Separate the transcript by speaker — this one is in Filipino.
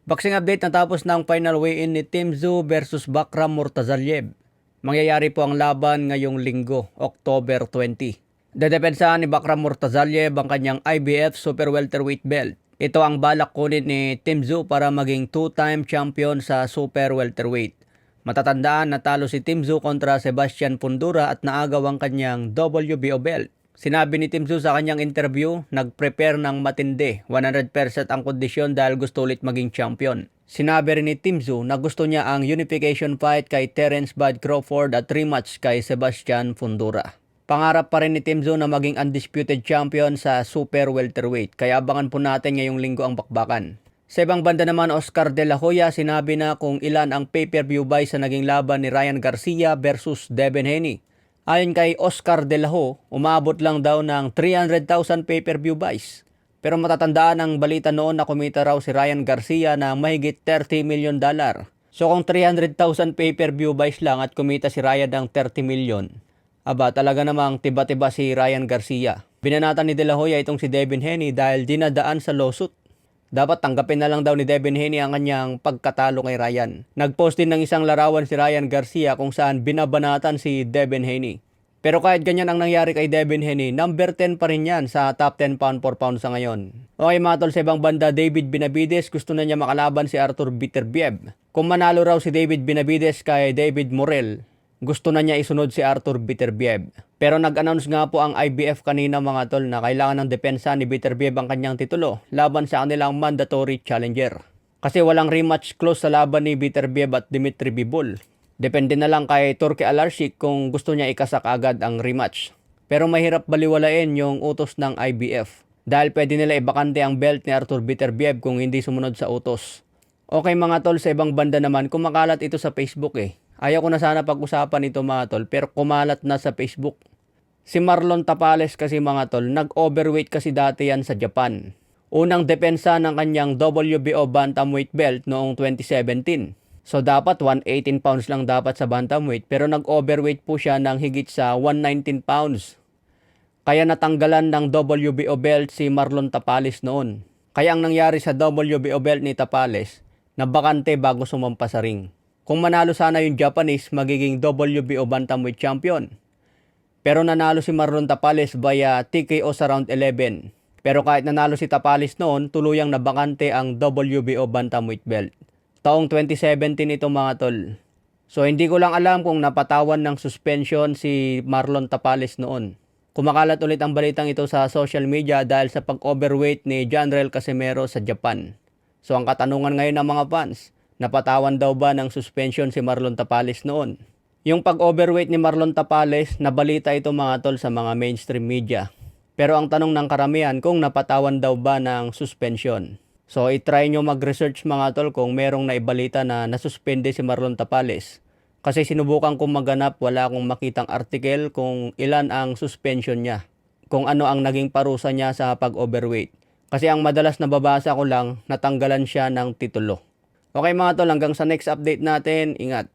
Speaker 1: Boxing update, natapos na ang final weigh-in ni Tim Tszyu versus Bakram Murtazaliev. Mangyayari po ang laban ngayong linggo, October 20. Dedepensahan ni Bakram Murtazaliev ang kanyang IBF Super Welterweight belt. Ito ang balak kunin ni Tim Tszyu para maging two-time champion sa Super Welterweight. Matatandaan, natalo si Tim Tszyu kontra Sebastian Fundora at naagaw ang kanyang WBO belt. Sinabi ni Tim Tszyu sa kanyang interview, nag-prepare ng matindi, 100% ang kondisyon dahil gusto ulit maging champion. Sinabi rin ni Tim Tszyu na gusto niya ang unification fight kay Terence Bud Crawford at rematch kay Sebastian Fundora. Pangarap pa rin ni Tim Tszyu na maging undisputed champion sa Super Welterweight, kaya abangan po natin ngayong linggo ang bakbakan. Sa ibang banda naman, Oscar De La Hoya sinabi na kung ilan ang pay-per-view buy sa naging laban ni Ryan Garcia versus Devin Haney. Ayon kay Oscar De La Hoya, umabot lang daw ng 300,000 pay-per-view buys. Pero matatandaan ang balita noon na kumita raw si Ryan Garcia ng mahigit $30 million. So kung 300,000 pay-per-view buys lang at kumita si Ryan ng 30 million, aba talaga namang tiba-tiba si Ryan Garcia. Binanatan ni De La Hoya itong si Devin Haney dahil dinadaan sa lawsuit. Dapat tanggapin na lang daw ni Devin Haney ang kanyang pagkatalo kay Ryan. Nag-post din ng isang larawan si Ryan Garcia kung saan binabanatan si Devin Haney. Pero kahit ganyan ang nangyari kay Devin Haney, number 10 pa rin yan sa top 10 pound for pound sa ngayon. Okay mga tol, sa ibang banda, David Benavides gusto na niya makalaban si Artur Beterbiev. Kung manalo raw si David Benavides kay David Morrell, gusto na niya isunod si Artur Beterbiev. Pero nag-announce nga po ang IBF kanina mga tol na kailangan ng depensa ni Beterbiev ang kanyang titulo laban sa kanilang mandatory challenger. Kasi walang rematch clause sa laban ni Beterbiev at Dmitry Bivol. Depende na lang kay Turki Alarcik kung gusto niya ikasak agad ang rematch. Pero mahirap baliwalain yung utos ng IBF dahil pwede nila ibakante ang belt ni Artur Beterbiev kung hindi sumunod sa utos. Okay mga tol, sa ibang banda naman, kumakalat ito sa Facebook eh. Ayaw ko na sana pag-usapan ito mga tol, pero kumalat na sa Facebook. Si Marlon Tapales kasi mga tol, nag-overweight kasi dati yan sa Japan. Unang depensa ng kanyang WBO bantamweight belt noong 2017. So dapat 118 pounds lang dapat sa bantamweight, pero nag-overweight po siya ng higit sa 119 pounds. Kaya natanggalan ng WBO belt si Marlon Tapales noon. Kaya ang nangyari sa WBO belt ni Tapales, nabakante bago sumampa sa ring. Kung manalo sana yung Japanese, magiging WBO bantamweight champion. Pero nanalo si Marlon Tapales via TKO sa round 11. Pero kahit nanalo si Tapales noon, tuluyang nabakante ang WBO bantamweight belt. Taong 2017 ito mga tol. So hindi ko lang alam kung napatawan ng suspension si Marlon Tapales noon. Kumakalat ulit ang balitang ito sa social media dahil sa pag-overweight ni Janrel Casimero sa Japan. So ang katanungan ngayon ng mga fans, napatawan daw ba ng suspension si Marlon Tapales noon? Yung pag-overweight ni Marlon Tapales, nabalita ito mga tol sa mga mainstream media. Pero ang tanong ng karamihan kung napatawan daw ba ng suspension. So itry nyo mag-research mga tol kung merong naibalita na nasuspende si Marlon Tapales. Kasi sinubukan kong maganap, wala akong makitang article kung ilan ang suspension niya. Kung ano ang naging parusa niya sa pag-overweight. Kasi ang madalas nababasa ko lang, natanggalan siya ng titulo. Okay mga tol, hanggang sa next update natin, ingat.